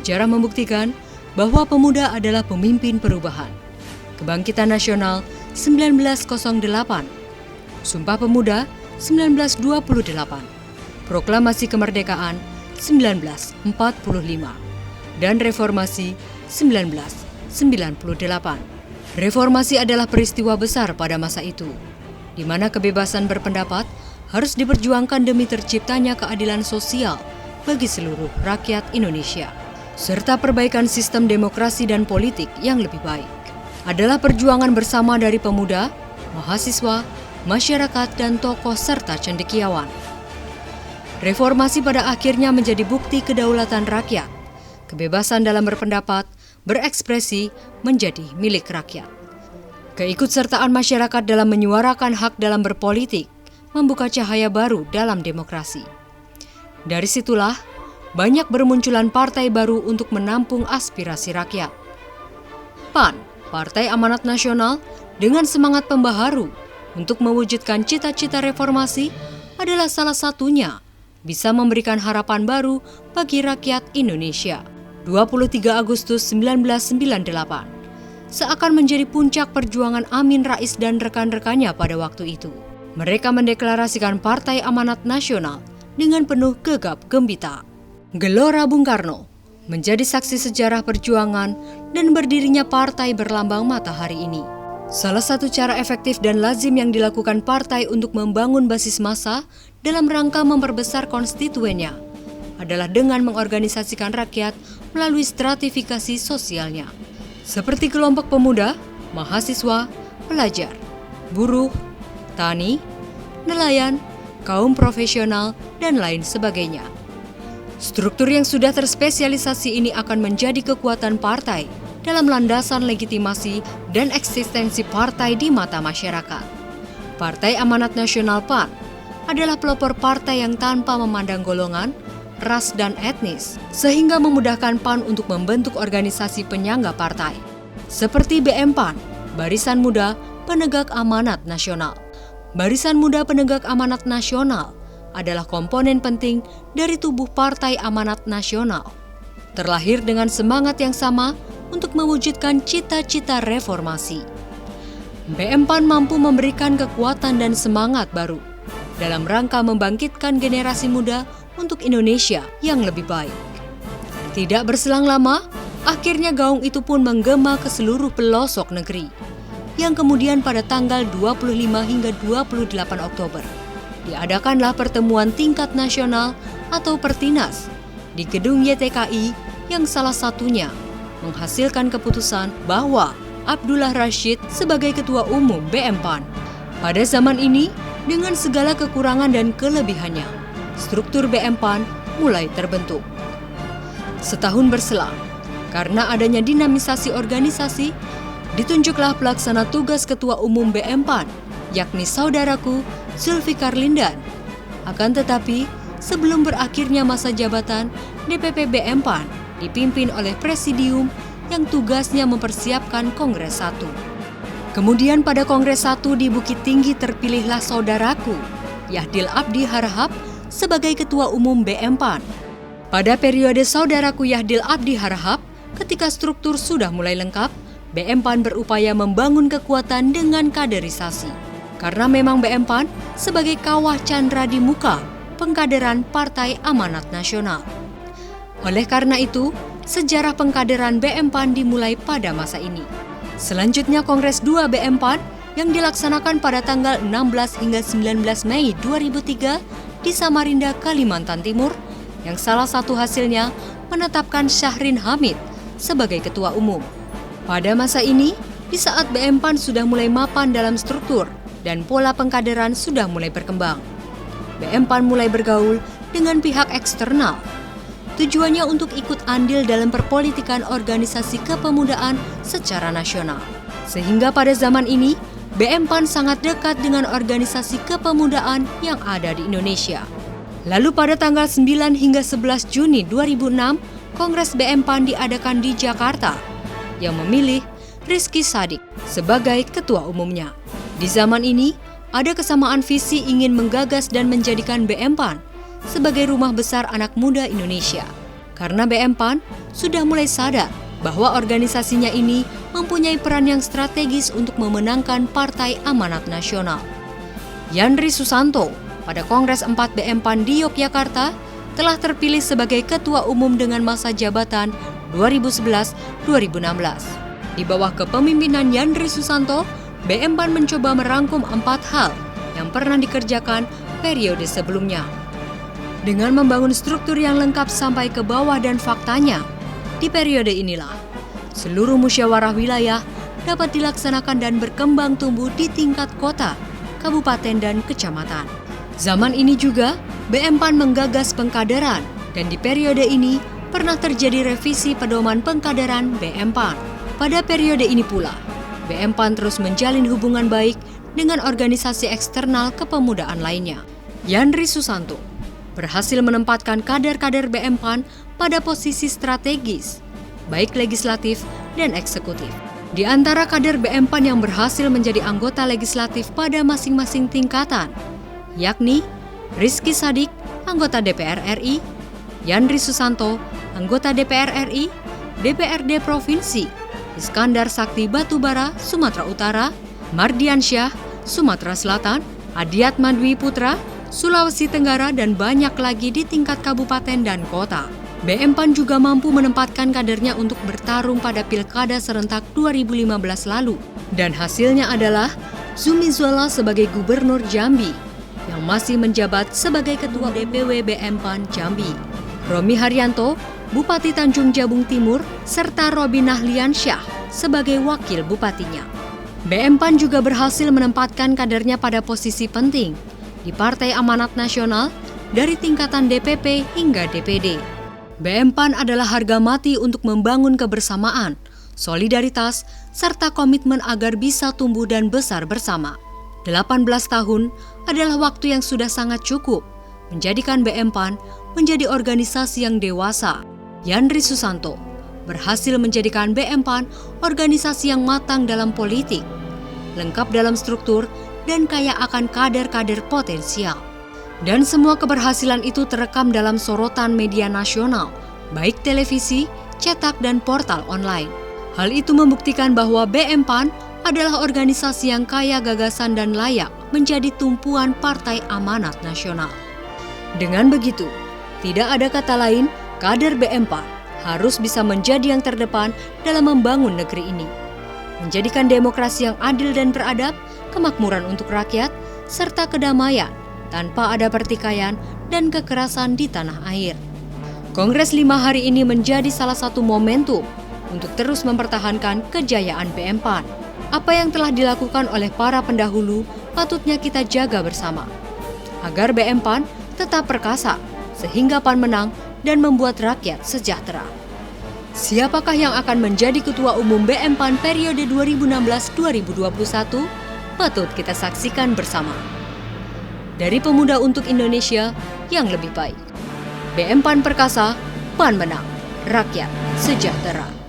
Sejarah membuktikan bahwa pemuda adalah pemimpin perubahan. Kebangkitan Nasional 1908, Sumpah Pemuda 1928, Proklamasi Kemerdekaan 1945, dan Reformasi 1998. Reformasi adalah peristiwa besar pada masa itu, di mana kebebasan berpendapat harus diperjuangkan demi terciptanya keadilan sosial bagi seluruh rakyat Indonesia, serta perbaikan sistem demokrasi dan politik yang lebih baik. Adalah perjuangan bersama dari pemuda, mahasiswa, masyarakat, dan tokoh serta cendekiawan. Reformasi pada akhirnya menjadi bukti kedaulatan rakyat. Kebebasan dalam berpendapat, berekspresi menjadi milik rakyat. Keikutsertaan masyarakat dalam menyuarakan hak dalam berpolitik membuka cahaya baru dalam demokrasi. Dari situlah, banyak bermunculan partai baru untuk menampung aspirasi rakyat. PAN, Partai Amanat Nasional, dengan semangat pembaharu untuk mewujudkan cita-cita reformasi adalah salah satunya bisa memberikan harapan baru bagi rakyat Indonesia. 23 Agustus 1998 seakan menjadi puncak perjuangan Amin Rais dan rekan-rekannya pada waktu itu. Mereka mendeklarasikan Partai Amanat Nasional dengan penuh gegap gempita. Gelora Bung Karno menjadi saksi sejarah perjuangan dan berdirinya partai berlambang matahari ini. Salah satu cara efektif dan lazim yang dilakukan partai untuk membangun basis massa dalam rangka memperbesar konstituennya adalah dengan mengorganisasikan rakyat melalui stratifikasi sosialnya, seperti kelompok pemuda, mahasiswa, pelajar, buruh, tani, nelayan, kaum profesional, dan lain sebagainya. Struktur yang sudah terspesialisasi ini akan menjadi kekuatan partai dalam landasan legitimasi dan eksistensi partai di mata masyarakat. Partai Amanat Nasional PAN adalah pelopor partai yang tanpa memandang golongan, ras, dan etnis, sehingga memudahkan PAN untuk membentuk organisasi penyangga partai, seperti BM PAN, Barisan Muda Penegak Amanat Nasional. Barisan Muda Penegak Amanat Nasional adalah komponen penting dari tubuh Partai Amanat Nasional. Terlahir dengan semangat yang sama untuk mewujudkan cita-cita reformasi. BM PAN mampu memberikan kekuatan dan semangat baru dalam rangka membangkitkan generasi muda untuk Indonesia yang lebih baik. Tidak berselang lama, akhirnya gaung itu pun menggema ke seluruh pelosok negeri, yang kemudian pada tanggal 25 hingga 28 Oktober diadakanlah pertemuan tingkat nasional atau Pertinas di gedung YTKI yang salah satunya menghasilkan keputusan bahwa Abdullah Rashid sebagai Ketua Umum BM PAN. Pada zaman ini, dengan segala kekurangan dan kelebihannya, struktur BM PAN mulai terbentuk. Setahun berselang, karena adanya dinamisasi organisasi, ditunjuklah pelaksana tugas Ketua Umum BM PAN, yakni saudaraku Zulfikar Lindan. Akan tetapi, sebelum berakhirnya masa jabatan, DPP BM PAN dipimpin oleh Presidium yang tugasnya mempersiapkan Kongres 1. Kemudian pada Kongres 1 di Bukit Tinggi terpilihlah saudaraku Yahdil Abdi Harahap sebagai Ketua Umum BM PAN. Pada periode saudaraku Yahdil Abdi Harahap, ketika struktur sudah mulai lengkap, BM PAN berupaya membangun kekuatan dengan kaderisasi. Karena memang BM PAN sebagai kawah candra di muka pengkaderan Partai Amanat Nasional. Oleh karena itu, sejarah pengkaderan BM PAN dimulai pada masa ini. Selanjutnya Kongres 2 BM PAN yang dilaksanakan pada tanggal 16 hingga 19 Mei 2003 di Samarinda, Kalimantan Timur, yang salah satu hasilnya menetapkan Syahrin Hamid sebagai Ketua Umum. Pada masa ini, di saat BM PAN sudah mulai mapan dalam struktur dan pola pengkaderan sudah mulai berkembang, BM PAN mulai bergaul dengan pihak eksternal. Tujuannya untuk ikut andil dalam perpolitikan organisasi kepemudaan secara nasional. Sehingga pada zaman ini, BM PAN sangat dekat dengan organisasi kepemudaan yang ada di Indonesia. Lalu pada tanggal 9 hingga 11 Juni 2006, Kongres BM PAN diadakan di Jakarta, yang memilih Rizky Sadik sebagai ketua umumnya. Di zaman ini, ada kesamaan visi ingin menggagas dan menjadikan BM PAN sebagai rumah besar anak muda Indonesia. Karena BM PAN sudah mulai sadar bahwa organisasinya ini mempunyai peran yang strategis untuk memenangkan Partai Amanat Nasional. Yandri Susanto pada Kongres 4 BM PAN di Yogyakarta telah terpilih sebagai Ketua Umum dengan masa jabatan 2011-2016. Di bawah kepemimpinan Yandri Susanto, BM PAN mencoba merangkum 4 hal yang pernah dikerjakan periode sebelumnya. Dengan membangun struktur yang lengkap sampai ke bawah dan faktanya, di periode inilah, seluruh musyawarah wilayah dapat dilaksanakan dan berkembang tumbuh di tingkat kota, kabupaten, dan kecamatan. Zaman ini juga, BM PAN menggagas pengkaderan, dan di periode ini pernah terjadi revisi pedoman pengkaderan BM PAN. Pada periode ini pula, BM PAN terus menjalin hubungan baik dengan organisasi eksternal kepemudaan lainnya. Yandri Susanto berhasil menempatkan kader-kader BM PAN pada posisi strategis, baik legislatif dan eksekutif. Di antara kader BM PAN yang berhasil menjadi anggota legislatif pada masing-masing tingkatan, yakni Rizky Sadik, anggota DPR RI, Yandri Susanto, anggota DPR RI, DPRD Provinsi, Iskandar Sakti Batubara, Sumatera Utara, Mardiansyah, Sumatera Selatan, Adiatma Dwi Putra, Sulawesi Tenggara, dan banyak lagi di tingkat kabupaten dan kota. BM PAN juga mampu menempatkan kadernya untuk bertarung pada Pilkada serentak 2015 lalu. Dan hasilnya adalah Zumi Zola sebagai Gubernur Jambi, yang masih menjabat sebagai Ketua DPW BM PAN Jambi. Romi Haryanto, Bupati Tanjung Jabung Timur, serta Robin Nahliansyah sebagai Wakil Bupatinya. BM PAN juga berhasil menempatkan kadernya pada posisi penting di Partai Amanat Nasional dari tingkatan DPP hingga DPD. BM PAN adalah harga mati untuk membangun kebersamaan, solidaritas, serta komitmen agar bisa tumbuh dan besar bersama. 18 tahun adalah waktu yang sudah sangat cukup menjadikan BM PAN menjadi organisasi yang dewasa. Yandri Susanto berhasil menjadikan BM PAN organisasi yang matang dalam politik, lengkap dalam struktur, dan kaya akan kader-kader potensial. Dan semua keberhasilan itu terekam dalam sorotan media nasional, baik televisi, cetak, dan portal online. Hal itu membuktikan bahwa BM PAN adalah organisasi yang kaya gagasan dan layak menjadi tumpuan Partai Amanat Nasional. Dengan begitu, tidak ada kata lain, kader BM PAN harus bisa menjadi yang terdepan dalam membangun negeri ini, menjadikan demokrasi yang adil dan beradab, kemakmuran untuk rakyat, serta kedamaian tanpa ada pertikaian dan kekerasan di tanah air. Kongres 5 hari ini menjadi salah satu momentum untuk terus mempertahankan kejayaan BM PAN. Apa yang telah dilakukan oleh para pendahulu patutnya kita jaga bersama, agar BM PAN tetap perkasa, sehingga PAN menang dan membuat rakyat sejahtera. Siapakah yang akan menjadi Ketua Umum BM PAN periode 2016-2021? Patut kita saksikan bersama. Dari pemuda untuk Indonesia yang lebih baik. BM PAN perkasa, PAN menang, rakyat sejahtera.